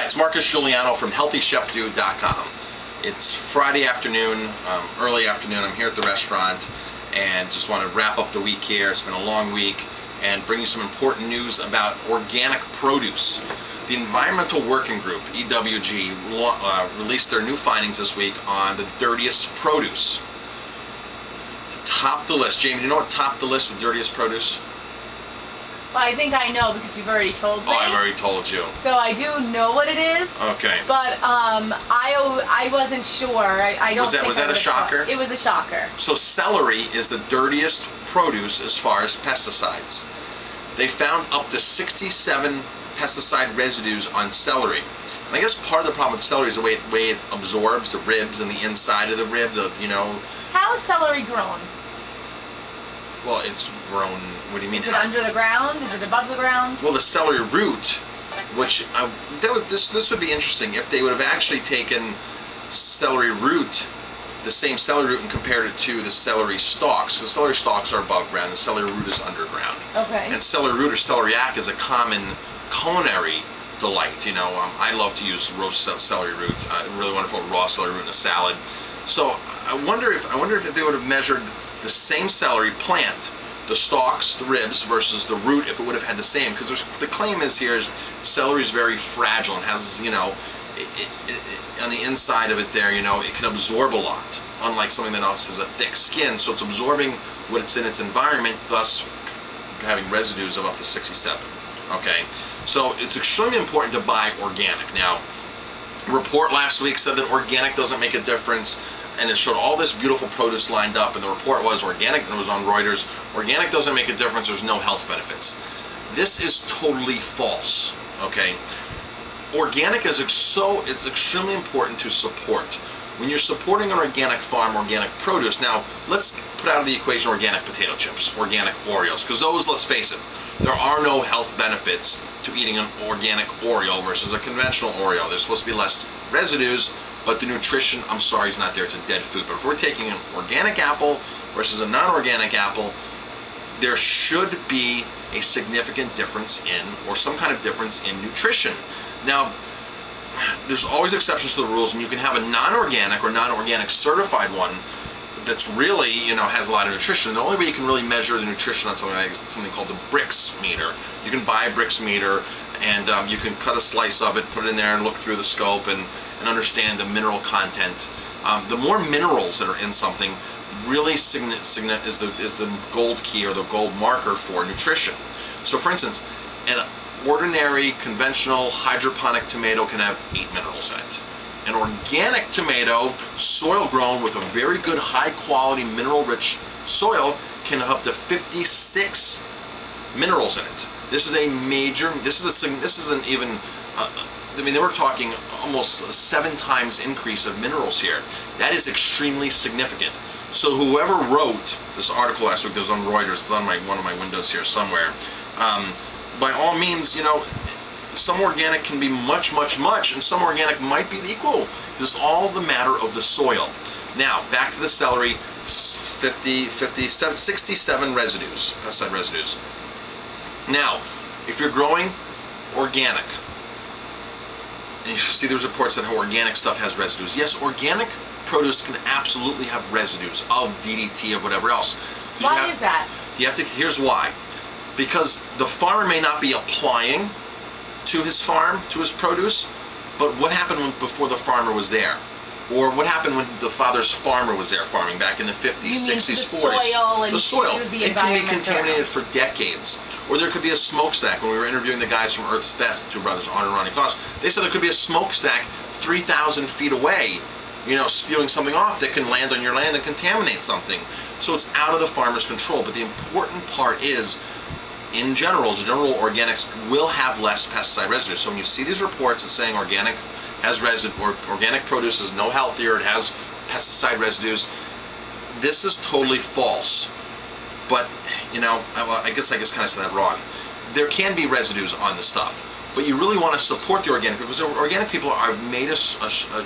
Hi, it's Marcus Guiliano from HealthyChefDude.com. It's Friday afternoon, early afternoon. I'm here at the restaurant and just want to wrap up the week here. It's been a long week and bring you some important news about organic produce. The Environmental Working Group, EWG, released their new findings this week on the dirtiest produce. To top the list, Jamie, do you know what topped the list of dirtiest produce? Well, I think I know because you've already told me. Oh, I've already told you. So I do know what it is. Okay. But I wasn't sure. I don't think was that a shocker? It was a shocker. So celery is the dirtiest produce as far as pesticides. They found up to 67 pesticide residues on celery. And I guess part of the problem with celery is the way it absorbs the ribs and the inside of the rib. How is celery grown? Well, it's grown. What do you mean? Is it under the ground? Is it above the ground? Well, the celery root, which this would be interesting if they would have actually taken celery root, the same celery root, and compared it to the celery stalks. Because celery stalks are above ground, the celery root is underground. Okay. And celery root or celeriac is a common culinary delight. I love to use roast celery root. Really wonderful raw celery root in a salad. So I wonder if they would have measured the same celery plant, the stalks, the ribs, versus the root, if it would have had the same. Because the claim is celery is very fragile and has, on the inside of it there, it can absorb a lot, unlike something that else has a thick skin. So it's absorbing what's in its environment, thus having residues of up to 67. Okay, so it's extremely important to buy organic. Now, a report last week said that organic doesn't make a difference, and it showed all this beautiful produce lined up, and the report was organic, and it was on Reuters. Organic doesn't make a difference, there's no health benefits. This is totally false, okay? Organic is extremely important to support. When you're supporting an organic farm, organic produce, now let's put out of the equation organic potato chips, organic Oreos, because those, let's face it, there are no health benefits to eating an organic Oreo versus a conventional Oreo. There's supposed to be less residues, but the nutrition, I'm sorry, is not there. It's a dead food. But if we're taking an organic apple versus a non-organic apple, there should be a significant difference or some kind of difference in nutrition. Now, there's always exceptions to the rules, and you can have a non-organic or non-organic certified one that's really, has a lot of nutrition. The only way you can really measure the nutrition on something like is something called the Brix meter. You can buy a Brix meter, and you can cut a slice of it, put it in there, and look through the scope and understand the mineral content. The more minerals that are in something really is the gold key or the gold marker for nutrition. So for instance, an ordinary conventional hydroponic tomato can have 8 minerals in it. An organic tomato, soil grown with a very good high quality mineral rich soil, can have up to 56 minerals in it. This is they were talking almost a 7 times increase of minerals here. That is extremely significant. So whoever wrote this article last week, that was on Reuters, it's on one of my windows here somewhere, by all means, some organic can be much, and some organic might be equal. It's all the matter of the soil. Now, back to the celery, 67 residues, pesticide residues. Now, if you're growing organic, and you see those reports that how organic stuff has residues. Yes, organic produce can absolutely have residues of DDT, of whatever else. Why is that? Here's why. Because the farmer may not be applying to his farm, to his produce, but what happened before the farmer was there? Or what happened when the father's farmer was there farming back in the 50s, 60s, 40s? The soil. It can be contaminated for decades. Or there could be a smokestack. When we were interviewing the guys from Earth's Best, the two brothers, Arne and Ronnie Koss, they said there could be a smokestack 3,000 feet away, spewing something off that can land on your land and contaminate something. So it's out of the farmer's control. But the important part is, in general, organics will have less pesticide residues. So when you see these reports that's saying organic has residue, or organic produce is no healthier, it has pesticide residues, this is totally false. But, I guess kind of said that wrong. There can be residues on the stuff, but you really want to support the organic, because organic people have made a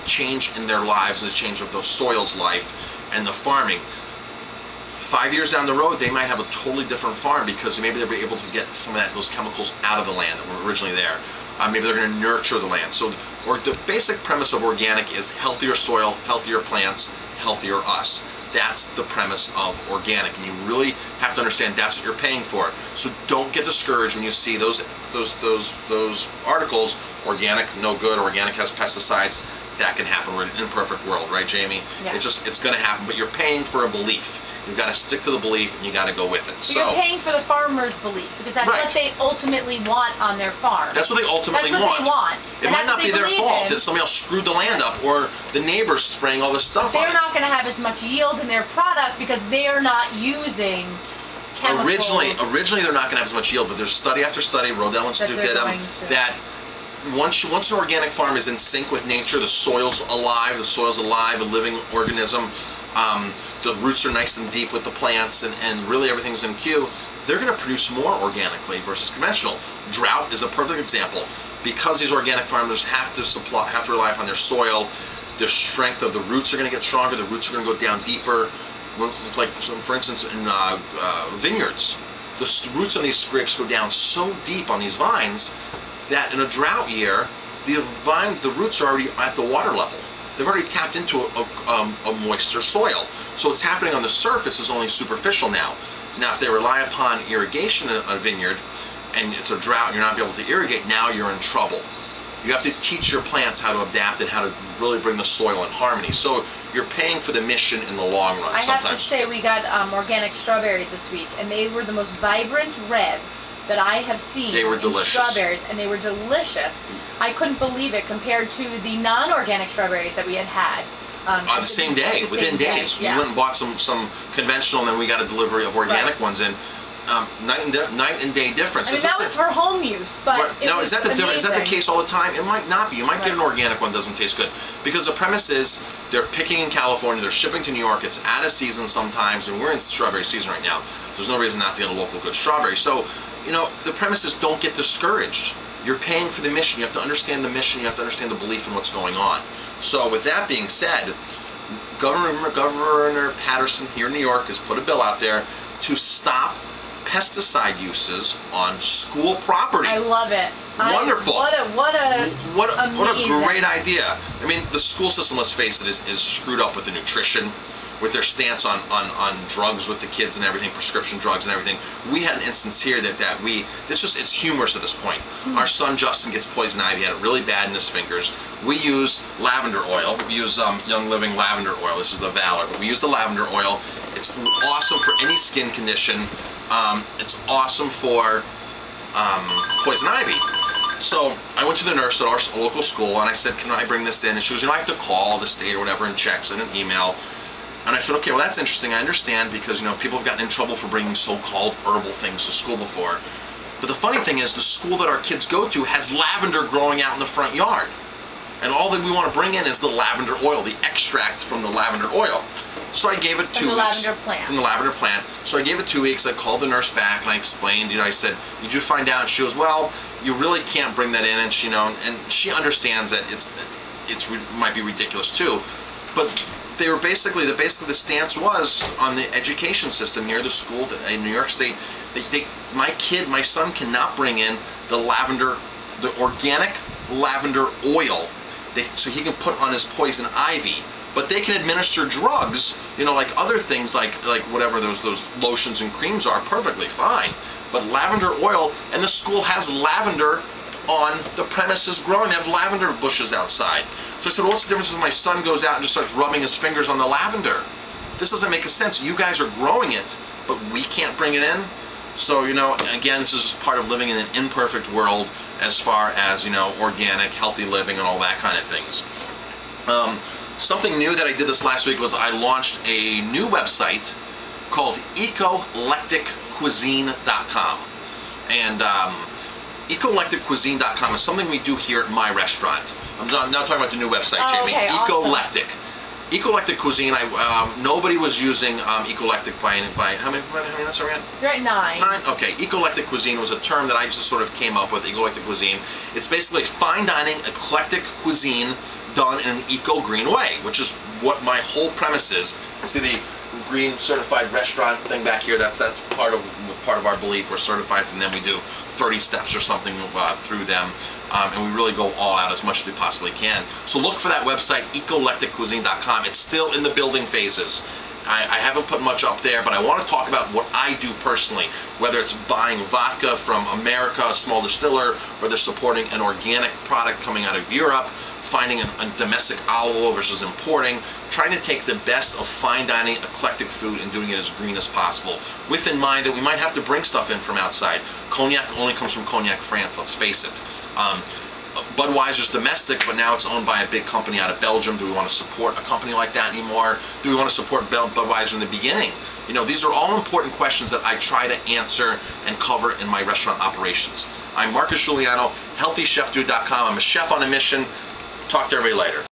change in their lives, and a change of the soil's life and the farming. 5 years down the road, they might have a totally different farm because maybe they'll be able to get some of those chemicals out of the land that were originally there. Maybe they're going to nurture the land. So, or the basic premise of organic is healthier soil, healthier plants, healthier us. That's the premise of organic, and you really have to understand that's what you're paying for. So don't get discouraged when you see those articles. Organic, no good. Organic has pesticides. That can happen. We're in an imperfect world, right, Jamie? Yeah. It's going to happen. But you're paying for a belief. You've got to stick to the belief, and you got to go with it. So you're paying for the farmer's belief because that's what they ultimately want on their farm. That's what they ultimately want. That's what they want. It might not be their fault that somebody else screwed the land up, or the neighbors spraying all this stuff on it. They're not going to have as much yield in their product because they're not using chemicals. Originally they're not going to have as much yield, but there's study after study, Rodell Institute did them, that once an organic farm is in sync with nature, the soil's alive, a living organism. The roots are nice and deep with the plants, and really everything's in queue. They're going to produce more organically versus conventional. Drought is a perfect example. Because these organic farmers have to rely upon their soil, their strength of the roots are going to get stronger. The roots are going to go down deeper. Like for instance, in vineyards, the roots of these grapes go down so deep on these vines that in a drought year, the roots are already at the water level. They've already tapped into a moister soil. So what's happening on the surface is only superficial now. Now, if they rely upon irrigation in a vineyard, and it's a drought and you're not able to irrigate, now you're in trouble. You have to teach your plants how to adapt and how to really bring the soil in harmony. So you're paying for the mission in the long run. I have to say, we got organic strawberries this week, and they were the most vibrant red that I have seen. They were delicious. Strawberries, and they were delicious. I couldn't believe it compared to the non-organic strawberries that we had. The same day, within days. Yeah. We went and bought some conventional, and then we got a delivery of organic ones in. Night and day difference. I mean, that was for home use, but now is that the difference? Is that the case all the time? It might not be. You might get an organic one that doesn't taste good, because the premise is they're picking in California, they're shipping to New York. It's out of season sometimes, and we're in strawberry season right now. There's no reason not to get a local good strawberry. So, the premise is don't get discouraged. You're paying for the mission. You have to understand the mission. You have to understand the belief in what's going on. So, with that being said, Governor Patterson here in New York has put a bill out there to stop pesticide uses on school property. I love it. Wonderful. What a great idea. I mean, the school system, let's face it, is screwed up with the nutrition, with their stance on drugs with the kids and everything, prescription drugs and everything. We had an instance here it's humorous at this point. Our son Justin gets poison ivy, had it really bad in his fingers. We use lavender oil. We use Young Living lavender oil. This is the Valor, but we use the lavender oil. It's awesome for any skin condition. It's awesome for poison ivy. So I went to the nurse at our local school and I said, can I bring this in? And she goes, I have to call the state or whatever and check, send an email. And I said, okay, well, that's interesting. I understand because, people have gotten in trouble for bringing so-called herbal things to school before. But the funny thing is the school that our kids go to has lavender growing out in the front yard. And all that we want to bring in is the lavender oil, the extract from the lavender oil. So I gave it 2 weeks. From the lavender plant. So I gave it 2 weeks. I called the nurse back and I explained, I said, did you find out? And she goes, well, you really can't bring that in. And she, and she understands that it might be ridiculous too. But they were basically the stance was on the education system here, the school in New York State. My son cannot bring in the organic lavender oil, so he can put on his poison ivy. But they can administer drugs, like other things, like whatever those lotions and creams are, perfectly fine. But lavender oil, and the school has lavender on the premises growing. They have lavender bushes outside. So I said, what's the difference if my son goes out and just starts rubbing his fingers on the lavender? This doesn't make a sense. You guys are growing it, but we can't bring it in. So, again, this is just part of living in an imperfect world as far as, organic, healthy living and all that kind of things. Something new that I did this last week was I launched a new website called ecolecticcuisine.com. And ecolecticcuisine.com is something we do here at my restaurant. I'm not talking about the new website, Jamie. Okay, Ecolectic. Awesome. Ecolectic Cuisine, nobody was using Ecolectic by how many minutes are we at? You're at 9. 9? Okay, Ecolectic Cuisine was a term that I just sort of came up with, Ecolectic Cuisine. It's basically fine dining, eclectic cuisine done in an eco-green way, which is what my whole premise is. You see the green certified restaurant thing back here? That's part of our belief. We're certified from them. We do 30 steps or something through them. And we really go all out as much as we possibly can. So look for that website, ecolecticcuisine.com. It's still in the building phases. I haven't put much up there, but I want to talk about what I do personally, whether it's buying vodka from America, a small distiller, whether supporting an organic product coming out of Europe, finding a domestic olive oil versus importing, trying to take the best of fine dining, eclectic food, and doing it as green as possible, with in mind that we might have to bring stuff in from outside. Cognac only comes from Cognac, France, let's face it. Budweiser's domestic, but now it's owned by a big company out of Belgium. Do we want to support a company like that anymore? Do we want to support Budweiser in the beginning? You know, these are all important questions that I try to answer and cover in my restaurant operations. I'm Marcus Guiliano, healthychefdude.com. I'm a chef on a mission. Talk to everybody later.